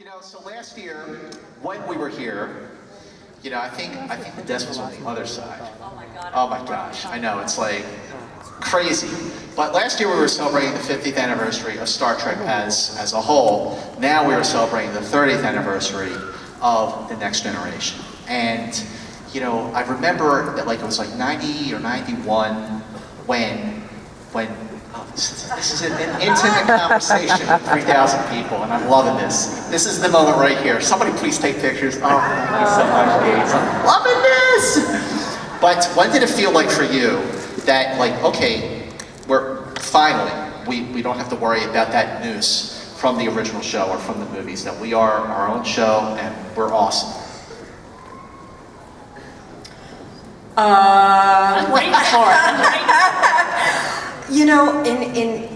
So last year, when we were here, I think the desk was on the other side. Oh my God. Oh my gosh, I know, it's like crazy. But last year we were celebrating the 50th anniversary of Star Trek as a whole. Now we are celebrating the 30th anniversary of The Next Generation. And, I remember that it was 90 or 91 when this is an intimate conversation with 3,000 people, and I'm loving this. This is the moment right here. Somebody please take pictures. Oh, thank you so much, Denise. I'm loving this! But when did it feel like for you that, okay, we're finally, we don't have to worry about that noose from the original show or from the movies, that we are our own show and we're awesome? I'm waiting for it.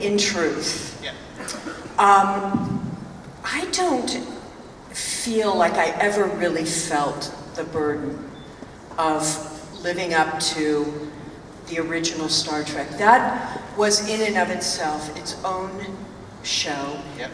In truth, Yeah. I don't feel like I ever really felt the burden of living up to the original Star Trek. That was in and of itself its own show. Yep.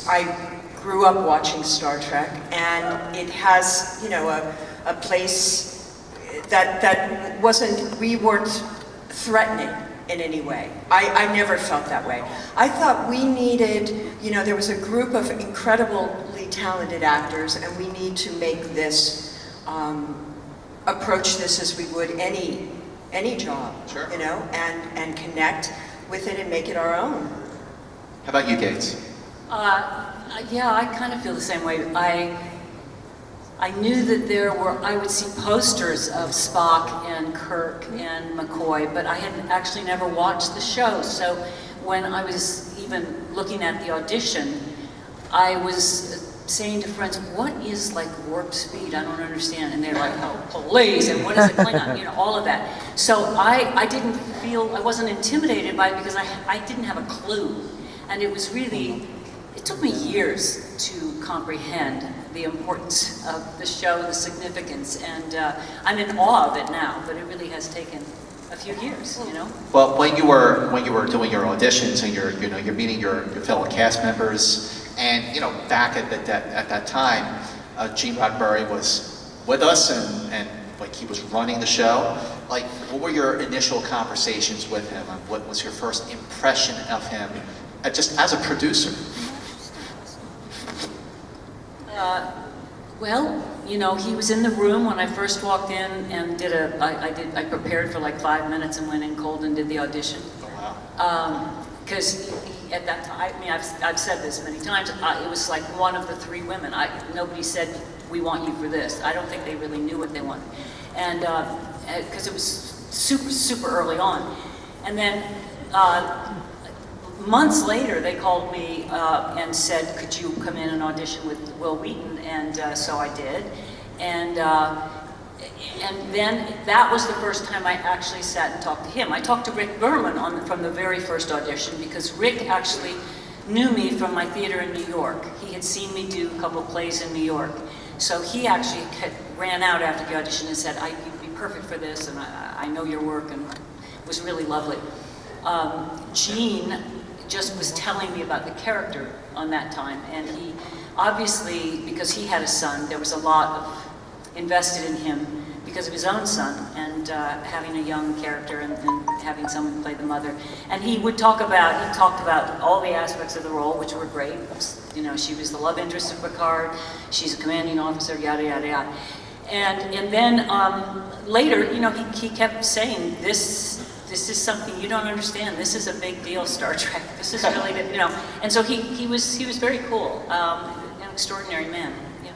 I grew up watching Star Trek, and it has, a place that wasn't, we weren't threatening in any way. I never felt that way. I thought we needed, there was a group of incredibly talented actors, and we need to make this, approach this as we would any job, Sure. and connect with it and make it our own. How about you, Gates? Yeah, I kind of feel the same way. I knew that I would see posters of Spock and Kirk and McCoy, but I had actually never watched the show. So when I was even looking at the audition, I was saying to friends, what is warp speed? I don't understand. And they're like, oh, please, and what is it, Klingon? All of that. So I didn't feel, I wasn't intimidated by it because I didn't have a clue. And it was really, it took me years to comprehend the importance of the show, the significance, and I'm in awe of it now, but it really has taken a few years, Well, when you were doing your auditions and you're meeting your fellow cast members, and back at that time, Gene Roddenberry was with us, and he was running the show. What were your initial conversations with him, and what was your first impression of him, just as a producer? Well, he was in the room when I first walked in and I prepared for 5 minutes and went in cold and did the audition. Oh, wow. Because at that time, I've said this many times, it was one of the three women. Nobody said, we want you for this. I don't think they really knew what they wanted. And, because it was super, super early on. And then, months later, they called me and said, could you come in and audition with Will Wheaton? And so I did. And then that was the first time I actually sat and talked to him. I talked to Rick Berman from the very first audition because Rick actually knew me from my theater in New York. He had seen me do a couple plays in New York. So he actually ran out after the audition and said, you'd be perfect for this, and I know your work, and it was really lovely. Gene just was telling me about the character on that time, and he obviously, because he had a son, there was a lot invested in him because of his own son, and having a young character and having someone play the mother. And he talked about all the aspects of the role, which were great. She was the love interest of Picard, she's a commanding officer, yada, yada, yada. And then later, he kept saying, this is something you don't understand. This is a big deal, Star Trek. This is really, And so he was very cool, an extraordinary man. Yeah.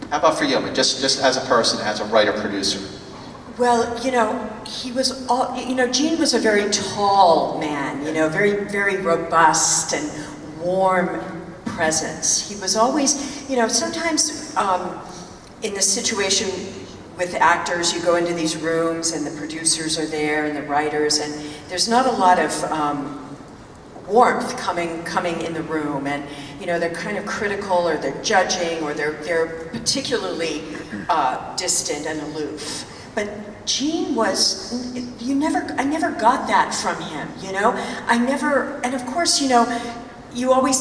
How about for you? Just as a person, as a writer-producer. Well, he was Gene was a very tall man, very, very robust and warm presence. He was always, sometimes in the situation with actors, you go into these rooms and the producers are there and the writers, and there's not a lot of warmth coming in the room, and they're kind of critical, or they're judging, or they're particularly distant and aloof. But Gene was, I never got that from him, I never, and of course, you always,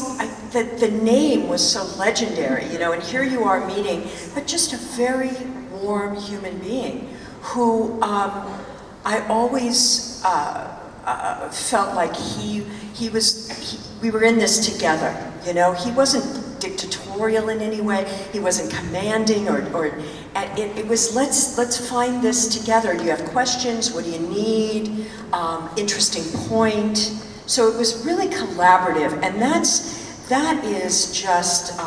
the name was so legendary, you know, and here you are meeting, but just a very warm human being who I always felt like we were in this together, you know. He wasn't dictatorial in any way, he wasn't commanding it was let's find this together. Do you have questions? What do you need? Interesting point. So it was really collaborative, and that is just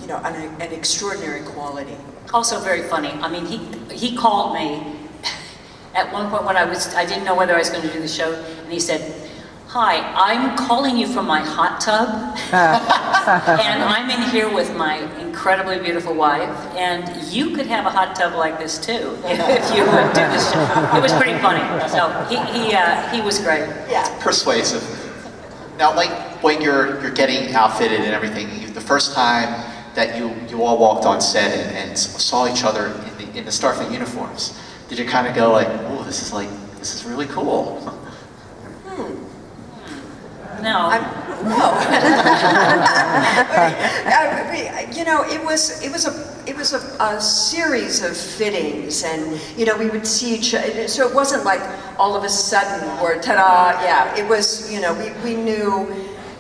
you know, an extraordinary quality. Also very funny. I mean, he called me at one point when I didn't know whether I was going to do the show, and he said, "Hi, I'm calling you from my hot tub, and I'm in here with my incredibly beautiful wife, and you could have a hot tub like this too if you would do this show." It was pretty funny. So he was great. Yeah. Persuasive. Now, like when you're getting outfitted and everything, the first time that you all walked on set and saw each other in the Starfleet uniforms, did you kind of go like, "Oh, this is really cool"? No. No. You know, it was a series of fittings, and you know, we would see each other. So it wasn't like all of a sudden or ta-da. Yeah, it was. You know, we knew.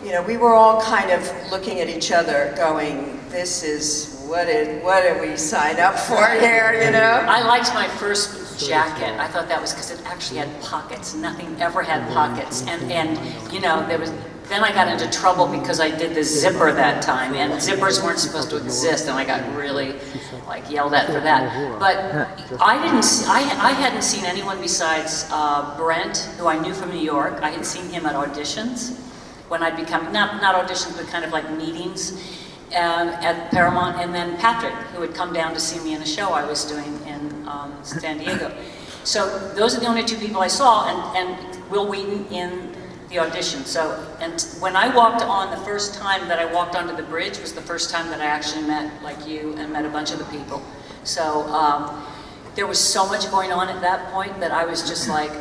You know, we were all kind of looking at each other, going, "This is what did we sign up for here?" You know. I liked my first jacket. I thought that was because it actually had pockets. Nothing ever had pockets, and you know, then I got into trouble because I did the zipper that time, and zippers weren't supposed to exist, and I got really like yelled at for that. But I hadn't seen anyone besides Brent, who I knew from New York. I had seen him at auditions when I'd become not auditions, but kind of like meetings at Paramount, and then Patrick, who had come down to see me in a show I was doing in San Diego. So those are the only two people I saw, and Will Wheaton in the audition. So, and when I walked on, the first time that I walked onto the bridge was the first time that I actually met, like you, and met a bunch of the people. So there was so much going on at that point that I was just like,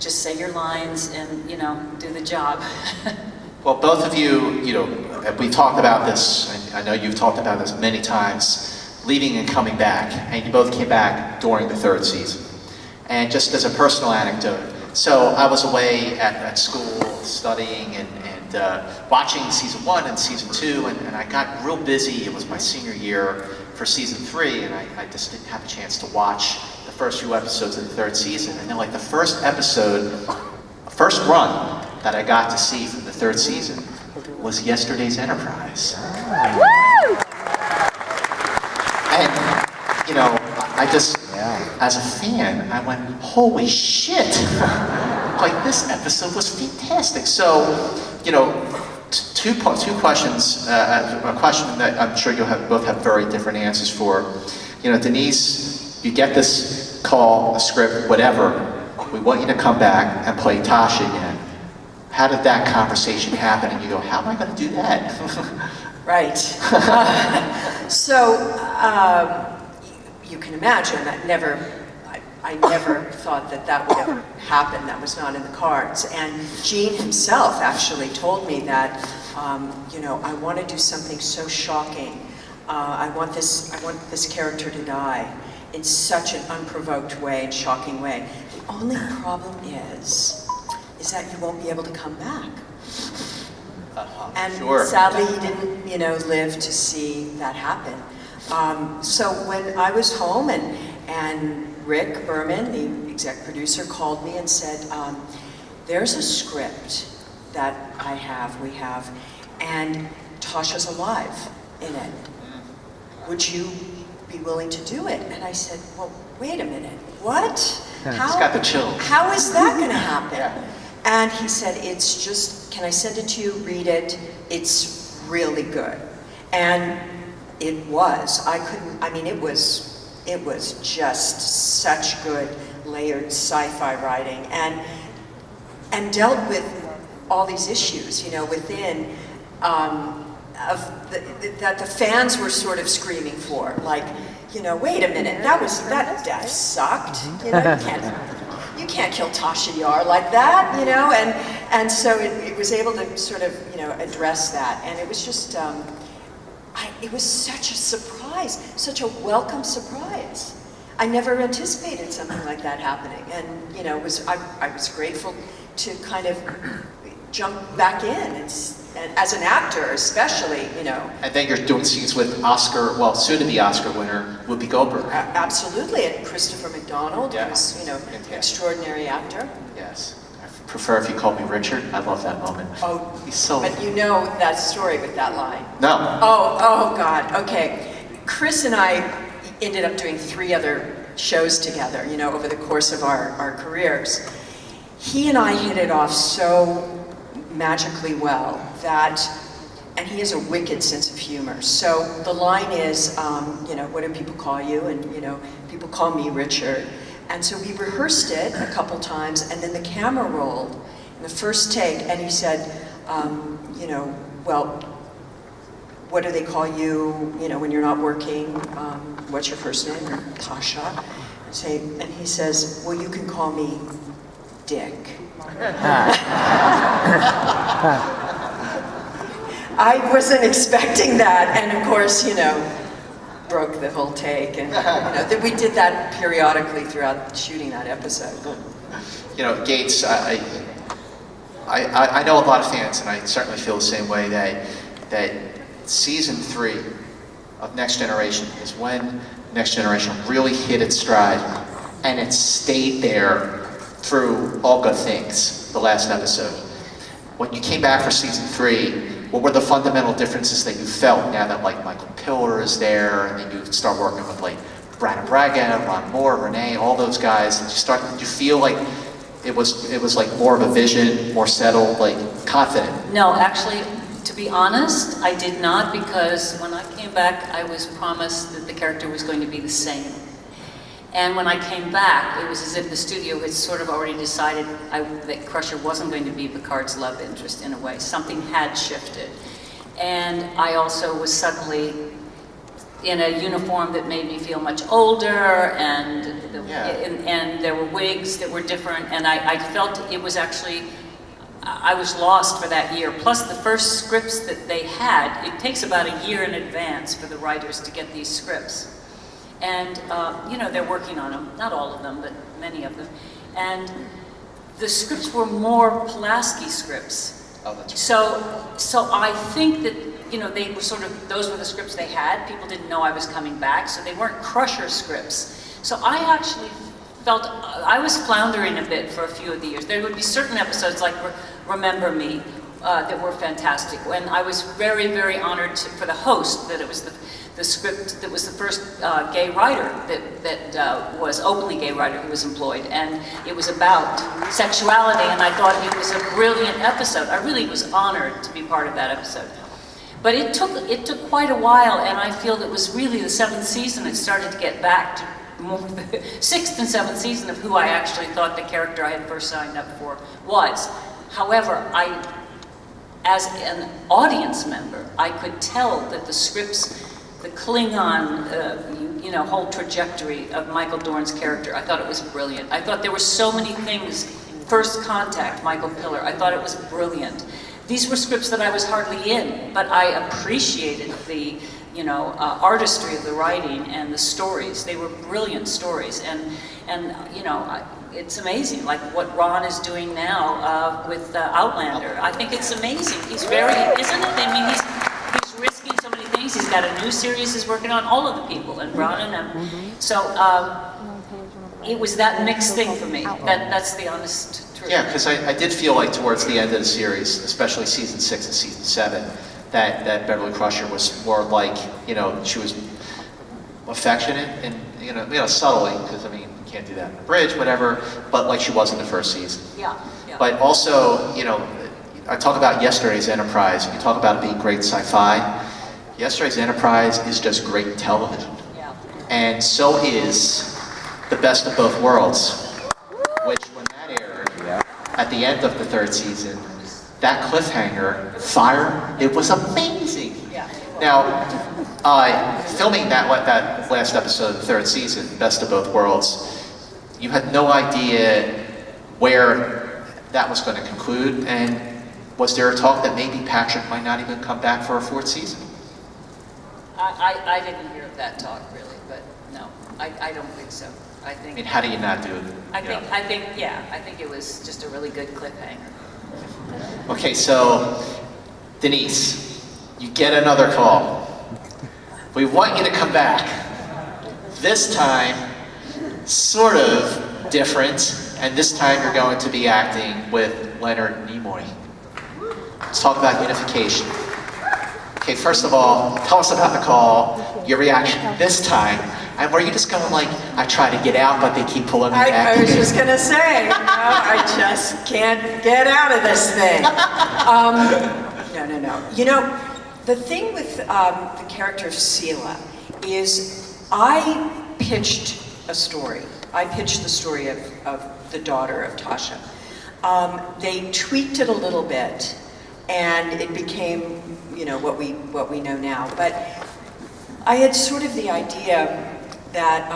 just say your lines and, you know, do the job. Well, both of you, you know, we talked about this, and I know you've talked about this many times, leaving and coming back, and you both came back during the third season. And just as a personal anecdote, so I was away at school studying and watching season 1 and season 2, and I got real busy. It was my senior year for season 3, and I just didn't have a chance to watch the first few episodes of the third season. And then like the first run that I got to see from the third season was Yesterday's Enterprise. And, you know, I just, as a fan, I went, holy shit! Like, this episode was fantastic. So, you know, two questions, a question that I'm sure you'll both have very different answers for. You know, Denise, you get this call, the script, whatever, we want you to come back and play Tasha again. How did that conversation happen? And you go, how am I going to do that? Right. So, you can imagine, I never thought that would ever happen. That was not in the cards. And Gene himself actually told me that, you know, I want to do something so shocking. I want this character to die in such an unprovoked way and shocking way. The only problem is that you won't be able to come back. And sure. Sadly, he didn't, you know, live to see that happen. So when I was home and Rick Berman, the exec producer, called me and said, there's a script that we have, and Tasha's alive in it. Would you be willing to do it? And I said, well, wait a minute, what? He's got the chills. How is that going to happen? Yeah. And he said, it's just, can I send it to you, read it? It's really good. And it was. It was just such good layered sci-fi writing, and dealt with all these issues, you know, within that the fans were sort of screaming for, like, you know, wait a minute, that death sucked, you know, you can't. you can't kill Tasha Yar like that, you know, and so it was able to sort of, you know, address that, and it was just, it was such a surprise, such a welcome surprise. I never anticipated something like that happening, and you know, I was grateful to kind of jump back in, and as an actor especially, you know. And then you're doing scenes with Oscar, well, soon-to-be Oscar winner, Whoopi Goldberg. Absolutely, and Christopher McDonald, Yeah. who's, you know, Fantastic. extraordinary actor. Yes. I prefer if you called me Richard. I love that moment. Oh, He's so... but you know that story with that line. No. Oh God, okay. Chris and I ended up doing 3 other shows together, you know, over the course of our careers. He and I hit it off so magically well that, and he has a wicked sense of humor. So the line is, you know, what do people call you? And, you know, people call me Richard. And so we rehearsed it a couple times, and then the camera rolled in the first take, and he said, you know, well, what do they call you, you know, when you're not working? What's your first name? Tasha. And he says, well, you can call me Dick. I wasn't expecting that, and of course, you know, broke the whole take, and you know, we did that periodically throughout shooting that episode. You know, Gates, I know a lot of fans, and I certainly feel the same way, that season 3 of Next Generation is when Next Generation really hit its stride, and it stayed there through All Good Things, the last episode. When you came back for season 3, what were the fundamental differences that you felt now that like Michael Piller is there, and then you start working with like Brandon Braga, Ron Moore, Renee, all those guys? Did you feel like it was like more of a vision, more settled, like confident? No, actually, to be honest, I did not, because when I came back, I was promised that the character was going to be the same. And when I came back, it was as if the studio had sort of already decided that Crusher wasn't going to be Picard's love interest in a way. Something had shifted. And I also was suddenly in a uniform that made me feel much older, and there were wigs that were different, and I felt it was actually, I was lost for that year. Plus the first scripts that they had, it takes about a year in advance for the writers to get these scripts. And, you know, they're working on them, not all of them, but many of them. And the scripts were more Pulaski scripts. Oh, that's right. So I think that, you know, they were sort of, those were the scripts they had. People didn't know I was coming back, so they weren't Crusher scripts. So I actually felt, I was floundering a bit for a few of the years. There would be certain episodes like Remember Me that were fantastic. And I was very, very honored for the host that it was the script that was the first gay writer that was openly gay writer who was employed, and it was about sexuality, and I thought it was a brilliant episode. I really was honored to be part of that episode. But it took quite a while, and I feel that it was really the 7th season it started to get back to more the 6th and 7th season of who I actually thought the character I had first signed up for was. However, as an audience member, I could tell that the scripts, the Klingon, you know, whole trajectory of Michael Dorn's character, I thought it was brilliant. I thought there were so many things. First Contact, Michael Piller, I thought it was brilliant. These were scripts that I was hardly in, but I appreciated the, you know, artistry of the writing and the stories. They were brilliant stories, and you know, it's amazing, like what Ron is doing now with Outlander. I think it's amazing. He's very, isn't it? I mean, he's risking so many things. He's got a new series he's working on, all of the people, and Ron and them. So it was that mixed thing for me. That's the honest truth. Yeah, because I did feel like towards the end of the series, especially season 6 and season 7, that Beverly Crusher was more like, you know, she was affectionate and, you know, subtly, because I mean, you can't do that in the bridge, whatever, but like she was in the first season. Yeah. But also, you know, I talk about Yesterday's Enterprise. You talk about it being great sci-fi. Yesterday's Enterprise is just great television. Yeah. And so is The Best of Both Worlds, which when that aired, at the end of the 3rd season, that cliffhanger, fire, it was amazing. Yeah. Now, filming that last episode of the 3rd season, Best of Both Worlds, you had no idea where that was going to conclude, and was there a talk that maybe Patrick might not even come back for a 4th season? I didn't hear of that talk really, but no, I don't think so. I mean, how do you not do it? I think it was just a really good cliffhanger. Okay, so Denise, you get another call. We want you to come back. This time, sort of different, and this time you're going to be acting with Leonard Nimoy. Let's talk about unification. Okay, first of all, tell us about the call, your reaction this time, and were you just going like, I try to get out, but they keep pulling me back? I was just gonna say, I just can't get out of this thing. No. You know, the thing with the character of Sela is I pitched a story. I pitched the story of the daughter of Tasha. They tweaked it a little bit, and it became, you know, what we know now. But I had sort of the idea that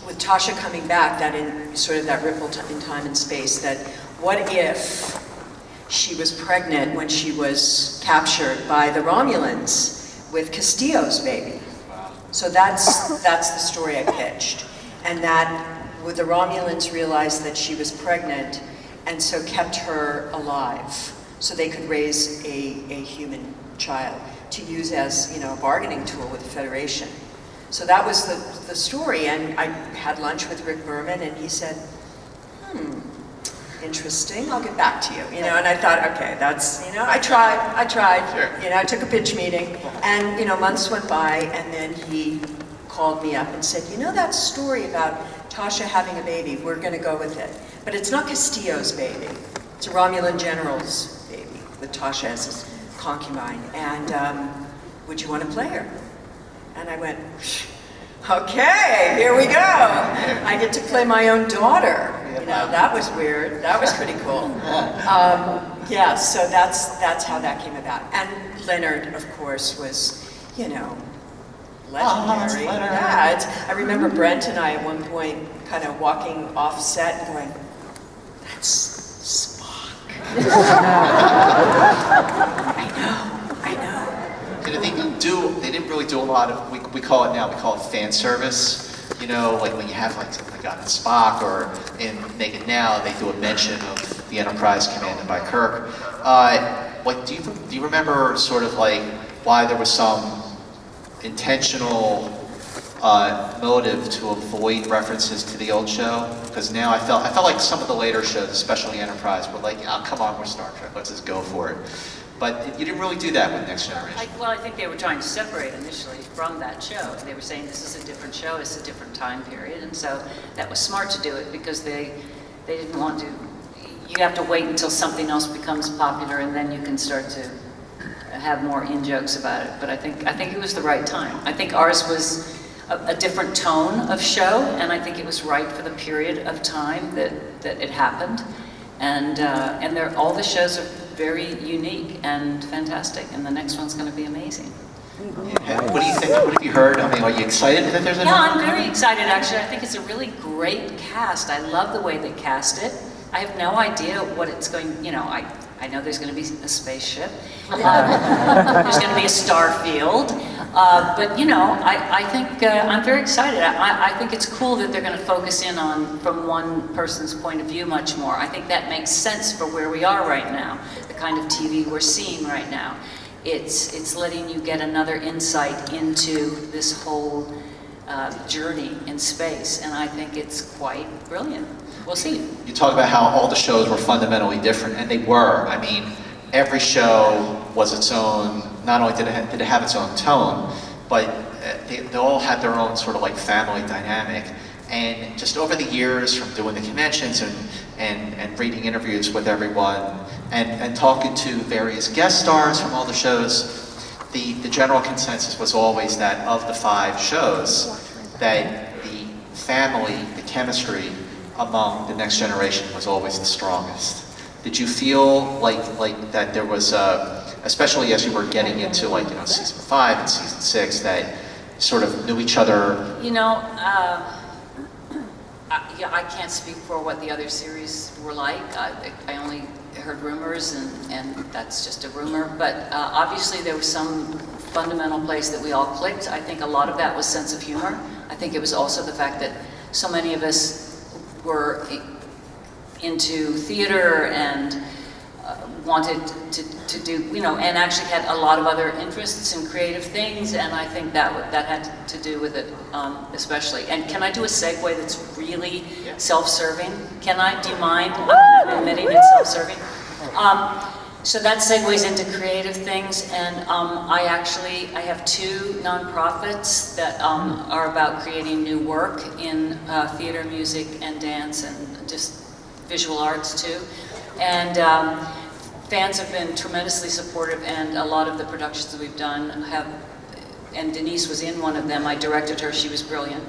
with Tasha coming back, that in sort of that ripple in time and space, that what if she was pregnant when she was captured by the Romulans with Castillo's baby? So that's the story I pitched, and that would the Romulans realized that she was pregnant, and so kept her alive, so they could raise a human child to use as, you know, a bargaining tool with the Federation. So that was the story, and I had lunch with Rick Berman, and he said, interesting, I'll get back to you, you know, and I thought, okay, that's, you know, I tried, Sure. you know, I took a pitch meeting, and, you know, months went by, and then he called me up and said, you know that story about Tasha having a baby, we're gonna go with it, but it's not Castillo's baby, it's a Romulan general's baby, with Tasha as his concubine, and would you want to play her? And I went, okay, here we go. I get to play my own daughter. You know, that was weird. That was pretty cool. Yeah, so that's how that came about. And Leonard, of course, was, you know, legendary. Yeah, I remember Brent and I at one point kind of walking off set and going, that's Spock. I know. They didn't really do a lot of, we call it fan service. You know, like when you have like something like on Spock, or in Naked Now, they do a mention of the Enterprise commanded by Kirk. Like, do you remember sort of like why there was some intentional motive to avoid references to the old show? Because now I felt like some of the later shows, especially Enterprise, were like, oh, come on, we're Star Trek, let's just go for it. But you didn't really do that with Next Generation. I think they were trying to separate initially from that show. They were saying this is a different show, it's a different time period, and so that was smart to do it because they didn't want to. You have to wait until something else becomes popular, and then you can start to have more in-jokes about it. But I think it was the right time. I think ours was a different tone of show, and I think it was right for the period of time that it happened. And all the shows are very unique and fantastic, and the next one's going to be amazing. Yeah. What do you think? What have you heard? I mean, are you excited that there's a Yeah, I'm very excited actually. I think it's a really great cast. I love the way they cast it. I have no idea what it's going, you know, I know there's going to be a spaceship. There's going to be a starfield. But, you know, I think I'm very excited. I think it's cool that they're going to focus in on from one person's point of view much more. I think that makes sense for where we are right now, the kind of TV we're seeing right now. It's letting you get another insight into this whole journey in space, and I think it's quite brilliant. We'll see. You talk about how all the shows were fundamentally different, and they were. I mean, every show was its own, not only did it have its own tone, but they all had their own sort of like family dynamic. And just over the years, from doing the conventions and reading interviews with everyone, and talking to various guest stars from all the shows, the general consensus was always that of the 5 shows, that the family, the chemistry among the Next Generation was always the strongest. Did you feel like that there was, especially as you were getting into like, you know, season 5 and season 6, that sort of knew each other? You know, Yeah, I can't speak for what the other series were like. I only heard rumors, and that's just a rumor. But obviously there was some fundamental place that we all clicked. I think a lot of that was sense of humor. I think it was also the fact that so many of us were into theater and wanted to do, you know, and actually had a lot of other interests and creative things, and I think that had to do with it, especially. And can I do a segue that's really self-serving? Can I? Do you mind admitting it's self-serving? So that segues into creative things, and I have two nonprofits that are about creating new work in theater, music, and dance, and just visual arts too. And fans have been tremendously supportive, and a lot of the productions that we've done have, and Denise was in one of them. I directed her, she was brilliant.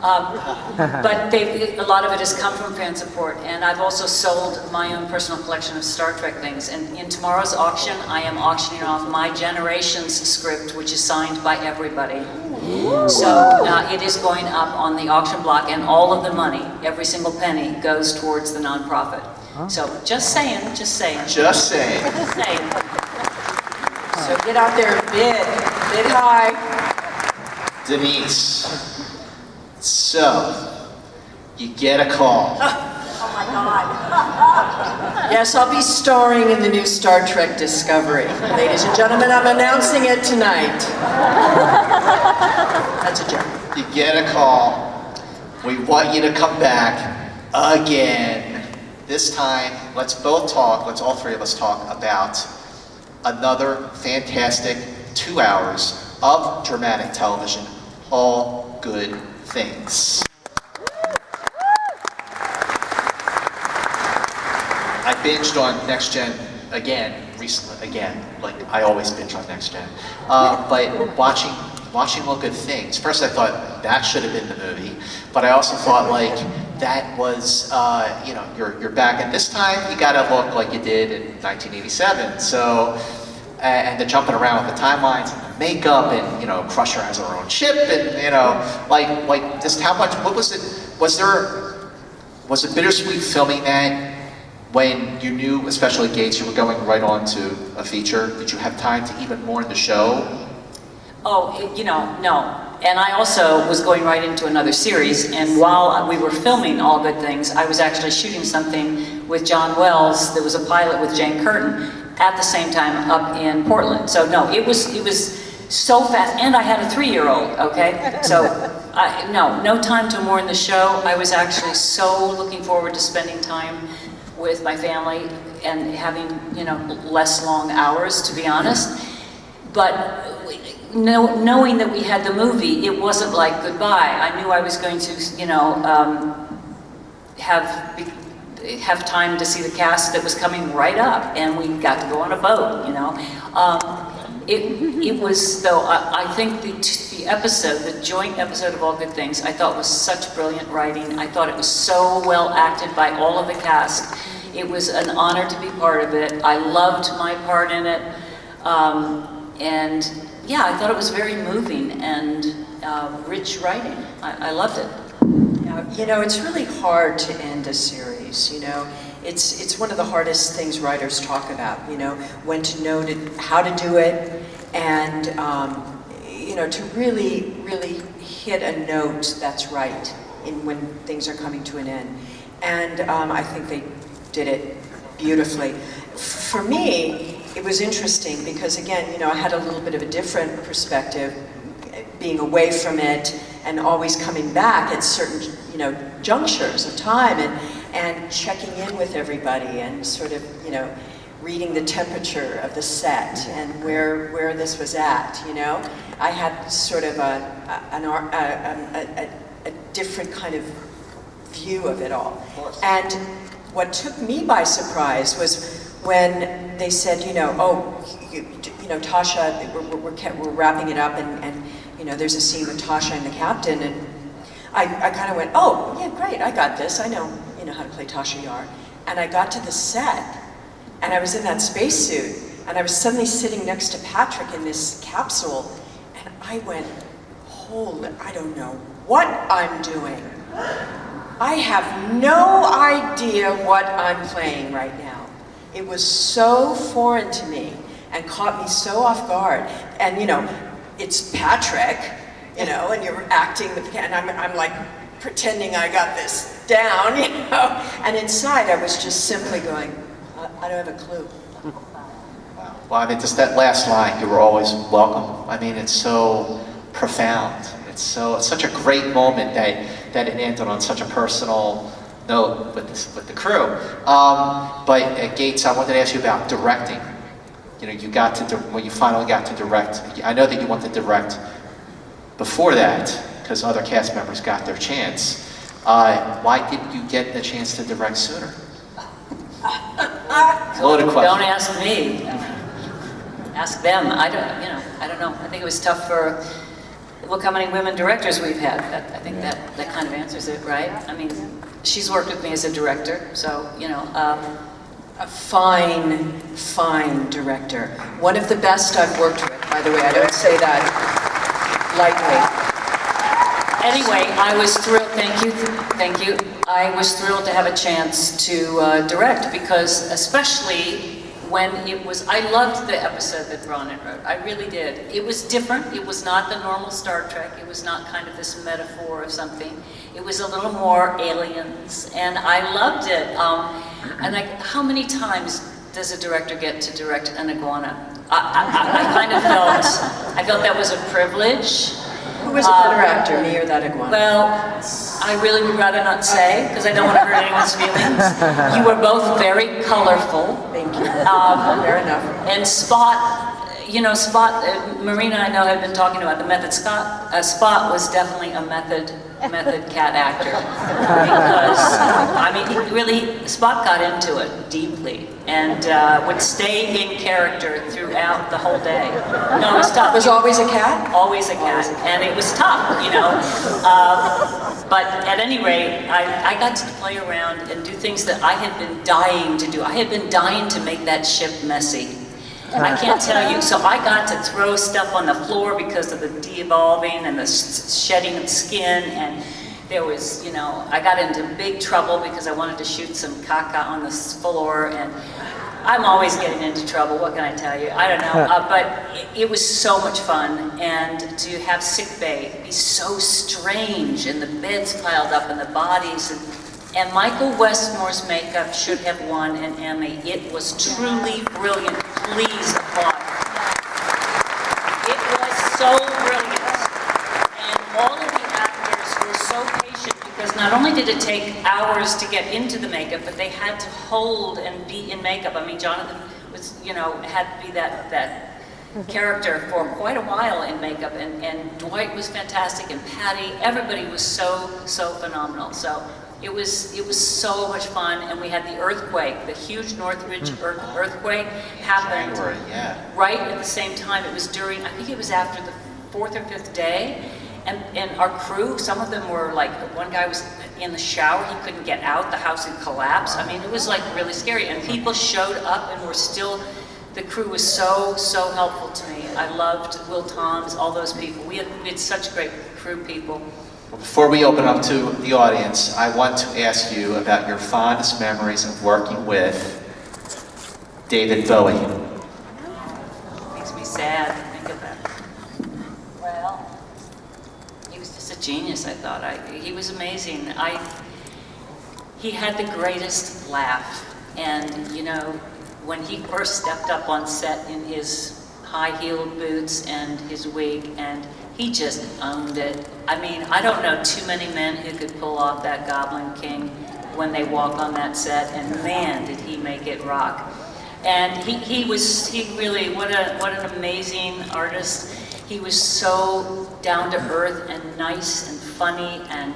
But a lot of it has come from fan support, and I've also sold my own personal collection of Star Trek things. And in tomorrow's auction, I am auctioning off my Generations script, which is signed by everybody. So it is going up on the auction block, and all of the money, every single penny, goes towards the nonprofit. So just saying. Just saying. Just saying. So get out there and bid high. Denise, so you get a call. Oh my God. Yes, I'll be starring in the new Star Trek Discovery. Ladies and gentlemen, I'm announcing it tonight. That's a joke. You get a call. We want you to come back again. This time, let's all three of us talk about another fantastic 2 hours of dramatic television, all good things. I binged on Next Gen recently, like I always binge on Next Gen. But watching All Good Things, first I thought that should have been the movie, but I also thought like, that was, you know, you're back, and this time you gotta look like you did in 1987. So, and the jumping around with the timelines and the makeup, and you know, Crusher has her own ship, and you know, like just how much? What was it? Was it bittersweet filming that when you knew, especially Gates, you were going right on to a feature? Did you have time to even mourn the show? Oh, you know, no. And I also was going right into another series, and while we were filming All Good Things, I was actually shooting something with John Wells. There was a pilot with Jane Curtin at the same time up in Portland. So no, it was so fast, and I had a 3-year-old, okay? So no time to mourn the show. I was actually so looking forward to spending time with my family and having, you know, less long hours, to be honest. But knowing that we had the movie, it wasn't like goodbye. I knew I was going to, you know, have time to see the cast that was coming right up, and we got to go on a boat, you know. It was, though, I think the episode, the joint episode of All Good Things, I thought was such brilliant writing. I thought it was so well acted by all of the cast. It was an honor to be part of it. I loved my part in it. And yeah, I thought it was very moving and rich writing. I loved it. You know, it's really hard to end a series, you know. It's one of the hardest things writers talk about, you know, when to know how to do it, and, you know, to really hit a note that's right when things are coming to an end. And I think they did it beautifully. For me, it was interesting because, again, you know, I had a little bit of a different perspective, being away from it and always coming back at certain, you know, junctures of time, and checking in with everybody and sort of, you know, reading the temperature of the set and where this was at, you know. I had sort of a different kind of view of it all. And what took me by surprise was when they said, you know, oh, you know, Tasha, we're wrapping it up, and you know, there's a scene with Tasha and the captain, and I kind of went, oh, yeah, great, I got this. I know, you know, how to play Tasha Yar. And I got to the set, and I was in that spacesuit, and I was suddenly sitting next to Patrick in this capsule, and I went, holy, I don't know what I'm doing. I have no idea what I'm playing right now. It was so foreign to me and caught me so off guard. And you know, it's Patrick, you know, and you're acting the, and I'm like pretending I got this down, you know. And inside I was just simply going, I don't have a clue. Wow. Well, I mean, just that last line, you were always welcome. I mean, it's so profound. It's such a great moment that it ended on such a personal note with the crew. But Gates, I wanted to ask you about directing. You know, you got to when you finally got to direct. I know that you wanted to direct before that because other cast members got their chance. Why didn't you get the chance to direct sooner? Loaded question. Don't ask me. Ask them. I don't know. I think it was tough for. Look how many women directors we've had. I think that kind of answers it, right? I mean, she's worked with me as a director, so, you know. A fine, fine director. One of the best I've worked with, by the way. I don't say that lightly. Anyway, I was thrilled, thank you. I was thrilled to have a chance to direct because especially when it was, I loved the episode that Bronin wrote, I really did. It was different, it was not the normal Star Trek, it was not kind of this metaphor of something. It was a little more aliens, and I loved it. And how many times does a director get to direct an iguana? I kind of I felt that was a privilege. Who was a better actor, me or that iguana? Well, I really would rather not say, because I don't want to hurt anyone's feelings. You were both very colorful. Thank you. Fair enough. And Spot, you know, Marina I know had been talking about the method. Spot was definitely a method cat actor. Because, I mean, he really, Spot got into it deeply and would stay in character throughout the whole day. No, it was tough. Was always a cat? Always a cat, and it was tough, you know. But at any rate, I got to play around and do things that I had been dying to do. I had been dying to make that ship messy. I can't tell you. So I got to throw stuff on the floor because of the de-evolving and the shedding of skin, and there was, you know, I got into big trouble because I wanted to shoot some caca on the floor, and I'm always getting into trouble, what can I tell you? I don't know, but it was so much fun, and to have sick bay be so strange, and the beds piled up, and the bodies, and Michael Westmore's makeup should have won an Emmy. It was truly brilliant. Please applaud. It was so brilliant, and all of the actors were so patient because not only did it take hours to get into the makeup, but they had to hold and be in makeup. I mean, Jonathan was, you know, had to be that character for quite a while in makeup, and Dwight was fantastic, and Patty, everybody was so phenomenal. So it was so much fun, and we had the earthquake, the huge Northridge earthquake happened January, yeah. right at the same time. It was during, I think it was after the 4th or 5th day, and our crew, some of them were like, one guy was in the shower, he couldn't get out, the house had collapsed. I mean, it was like really scary, and people showed up and were still, the crew was so helpful to me. I loved Will Toms, all those people. We had such great crew people. Before we open up to the audience, I want to ask you about your fondest memories of working with David Bowie. Makes me sad to think of that. Well, he was just a genius, I thought. He was amazing. He had the greatest laugh. And, you know, when he first stepped up on set in his high-heeled boots and his wig, and he just owned it. I mean, I don't know too many men who could pull off that Goblin King when they walk on that set, and man, did he make it rock. And he really, what an amazing artist. He was so down to earth and nice and funny, and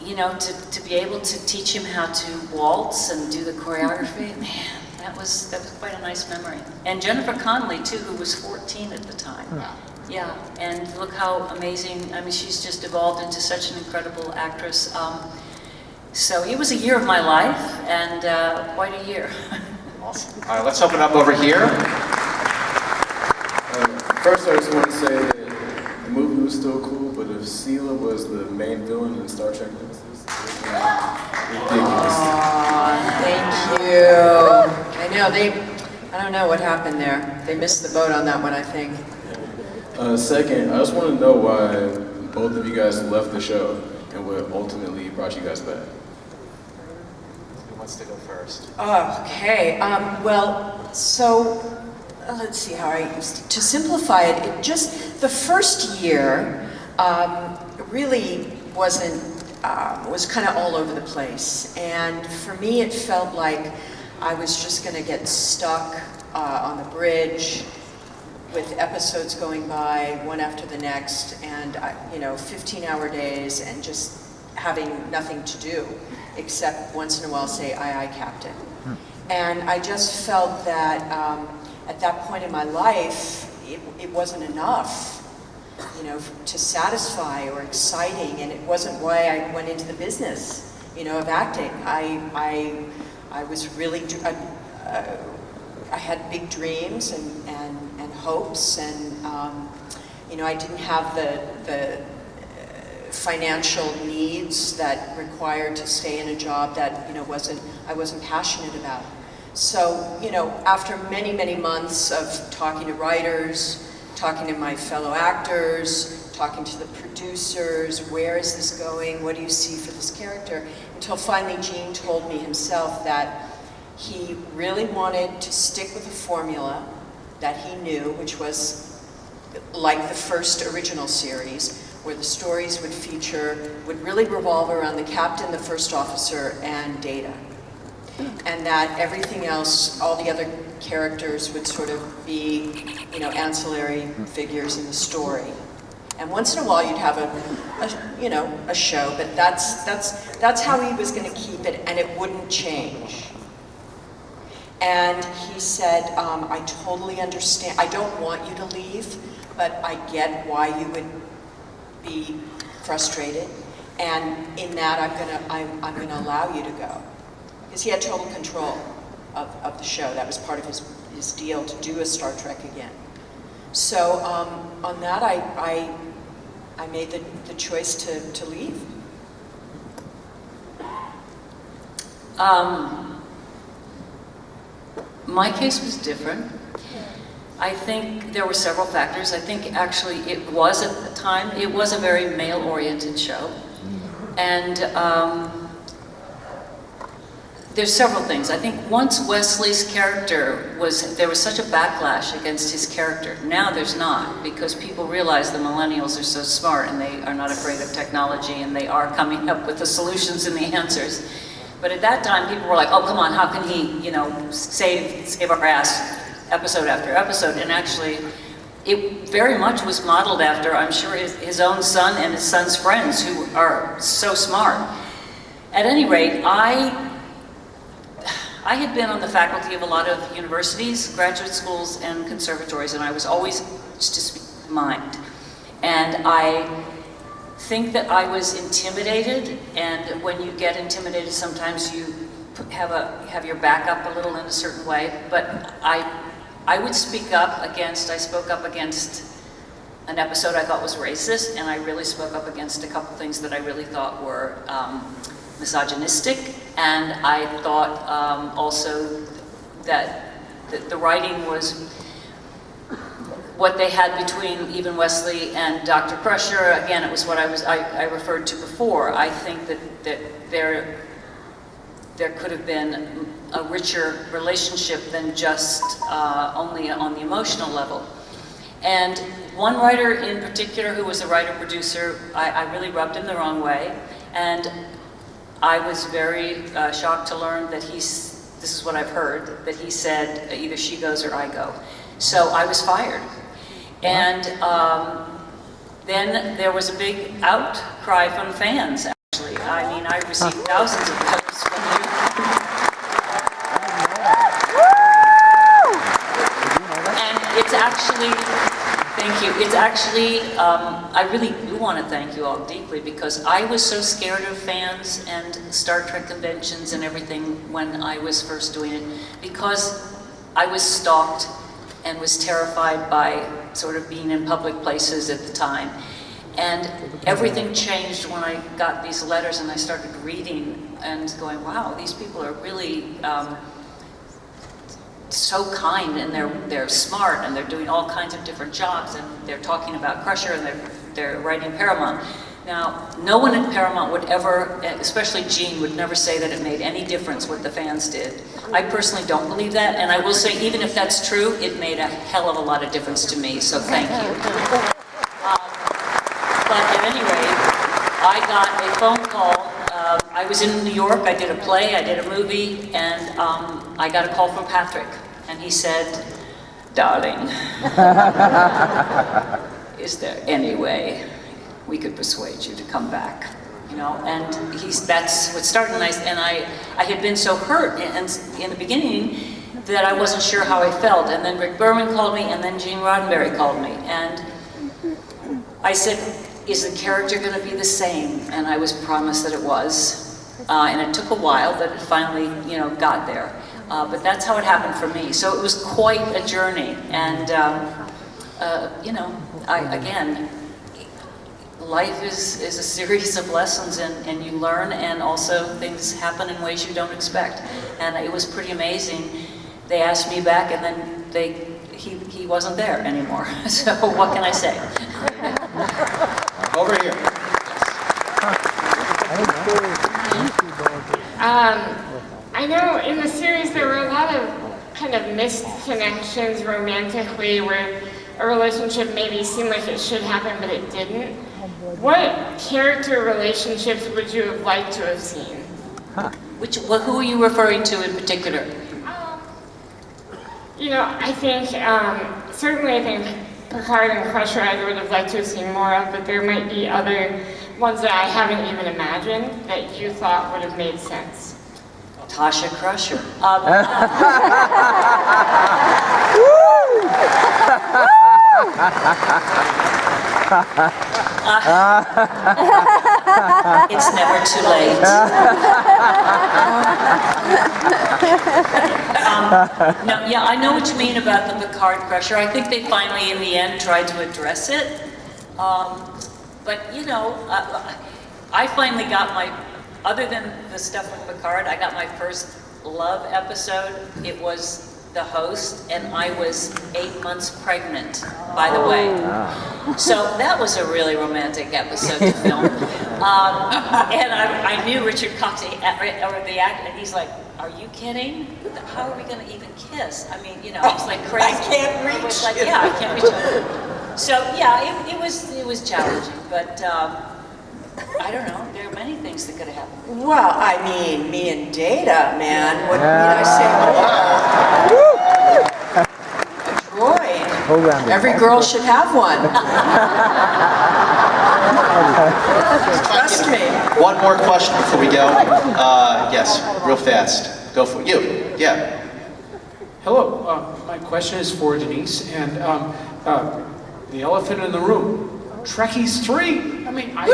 you know, to be able to teach him how to waltz and do the choreography, man, that was quite a nice memory. And Jennifer Connelly too, who was 14 at the time. Yeah, and look how amazing, I mean, she's just evolved into such an incredible actress. So it was a year of my life, and quite a year. Awesome. All right, let's open up over here. First, I just want to say that the movie was still cool, but if Sela was the main villain in Star Trek Nemesis, Ridiculous. Aw, thank you. I know, I don't know what happened there. They missed the boat on that one, I think. Second, I just want to know why both of you guys left the show and what ultimately brought you guys back. Who wants to go first? Okay, well, so let's see how I used to simplify it. It just, the first year really was kind of all over the place. And for me, it felt like I was just going to get stuck on the bridge with episodes going by one after the next, and 15-hour days, and just having nothing to do except once in a while say, "Aye, aye, Captain." And I just felt that at that point in my life, it wasn't enough, to satisfy or exciting, and it wasn't why I went into the business, of acting. I was really, I had big dreams and hopes, and I didn't have the financial needs that required to stay in a job that I wasn't passionate about. So after many months of talking to writers, talking to my fellow actors, talking to the producers, where is this going? What do you see for this character? Until finally Gene told me himself that he really wanted to stick with a formula that he knew, which was like the first original series, where the stories would really revolve around the captain, the first officer, and Data. And that everything else, all the other characters would sort of be, ancillary figures in the story. And once in a while you'd have a show, but that's how he was going to keep it, and it wouldn't change. And he said, I totally understand. I don't want you to leave, but I get why you would be frustrated. And in that, I'm gonna allow you to go. Because he had total control of the show. That was part of his deal to do a Star Trek again. So on that, I made the choice to leave. My case was different. I think there were several factors. I think actually it was, at the time, it was a very male-oriented show. And there's several things. I think once Wesley's character there was such a backlash against his character. Now there's not, because people realize the millennials are so smart and they are not afraid of technology, and they are coming up with the solutions and the answers. But at that time, people were like, "Oh, come on, how can he, save our ass episode after episode?" And actually, it very much was modeled after, I'm sure, his own son and his son's friends, who are so smart. At any rate, I had been on the faculty of a lot of universities, graduate schools, and conservatories, and I was always to speak my mind. And I think that I was intimidated, and when you get intimidated, sometimes you have your back up a little in a certain way. But I would speak up against. I spoke up against an episode I thought was racist, and I really spoke up against a couple things that I really thought were misogynistic. And I thought also that the writing was what they had between even Wesley and Dr. Crusher. Again, it was what I referred to before. I think that there could have been a richer relationship than just only on the emotional level. And one writer in particular, who was a writer-producer, I really rubbed him the wrong way. And I was very shocked to learn that this is what I've heard, that he said, either she goes or I go. So I was fired. And then there was a big outcry from fans, actually. I mean, I received thousands of letters from you. And it's actually, thank you, it's actually, I really do want to thank you all deeply, because I was so scared of fans and Star Trek conventions and everything when I was first doing it, because I was stalked and was terrified by sort of being in public places at the time. And everything changed when I got these letters and I started reading and going, wow, these people are really so kind, and they're smart, and they're doing all kinds of different jobs, and they're talking about Crusher, and they're writing Paramount. Now, no one at Paramount would ever, especially Gene, would never say that it made any difference what the fans did. I personally don't believe that, and I will say, even if that's true, it made a hell of a lot of difference to me, so thank you. But at any rate, I got a phone call. I was in New York, I did a play, I did a movie, and I got a call from Patrick, and he said, darling, is there any way we could persuade you to come back? You know, and that's what started, and I had been so hurt in the beginning that I wasn't sure how I felt, and then Rick Berman called me, and then Gene Roddenberry called me, and I said, is the character going to be the same? And I was promised that it was. And it took a while, but it finally, you know, got there. But that's how it happened for me. So it was quite a journey. And, you know, again, life is a series of lessons, and you learn, and also things happen in ways you don't expect. And it was pretty amazing. They asked me back, and then he wasn't there anymore. So what can I say? Over here. I know in the series there were a lot of kind of missed connections romantically, where a relationship maybe seemed like it should happen, but it didn't. What character relationships would you have liked to have seen? Who are you referring to in particular? You know, I think, certainly I think Picard and Crusher I would have liked to have seen more of, but there might be other ones that I haven't even imagined that you thought would have made sense. Tasha Crusher. It's never too late. No, yeah, I know what you mean about the Picard Crusher. I think they finally, in the end, tried to address it. But, you know, I finally got other than the stuff with Picard, I got my first love episode. It was the host, and I was 8 months pregnant, by the way. So that was a really romantic episode to film. And I knew Richard Cox, or the actor, and he's like, are you kidding? How are we going to even kiss? I mean, you know, it's like crazy. I can't reach. It was like, yeah, I can't reach. So yeah, it was challenging, but I don't know. There are many things that could have happened. Well, I mean, me and Data, man. What need I say more? Droid. Every girl should have one. Trust me. One more question before we go. Yes, real fast. Go for you. Yeah. Hello, my question is for Denise, and the elephant in the room, Trekkies 3. I mean, I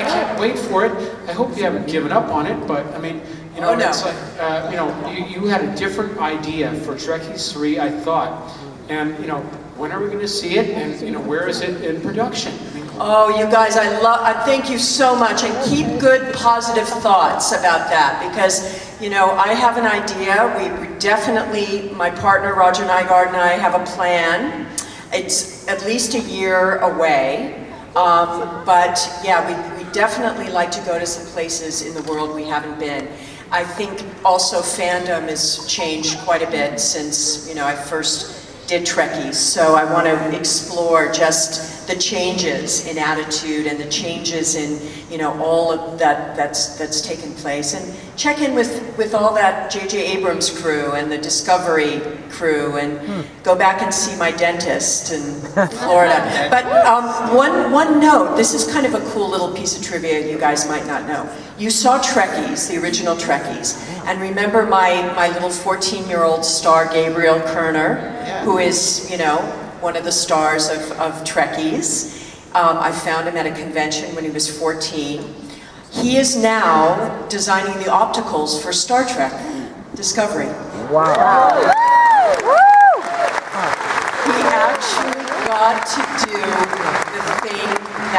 can't wait for it. I hope you haven't given up on it, but I mean, you know, it's like, you know, you had a different idea for Trekkies 3, I thought, and you know, when are we going to see it, and you know, where is it in production? I mean, Oh, you guys, I thank you so much, and keep good, positive thoughts about that, because, you know, I have an idea. We definitely, my partner Roger Nygaard and I have a plan. It's at least a year away, but yeah, we definitely like to go to some places in the world we haven't been. I think also fandom has changed quite a bit since, you know, I first did Trekkies, so I want to explore just the changes in attitude and the changes in, you know, all of that's taken place, and check in with all that J.J. Abrams crew and the Discovery crew, and go back and see my dentist in Florida. But one note, this is kind of a cool little piece of trivia you guys might not know. You saw Trekkies, the original Trekkies, and remember my little 14-year-old star, Gabriel Kerner, who is, you know, one of the stars of Trekkies. I found him at a convention when he was 14. He is now designing the opticals for Star Trek Discovery. Wow. He actually got to do the thing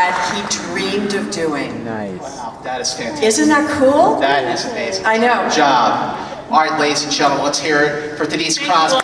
that he dreamed of doing. Wow, that is fantastic. Isn't that cool? That is amazing. I know. Good job. All right, ladies and gentlemen, let's hear it for Denise Crosby.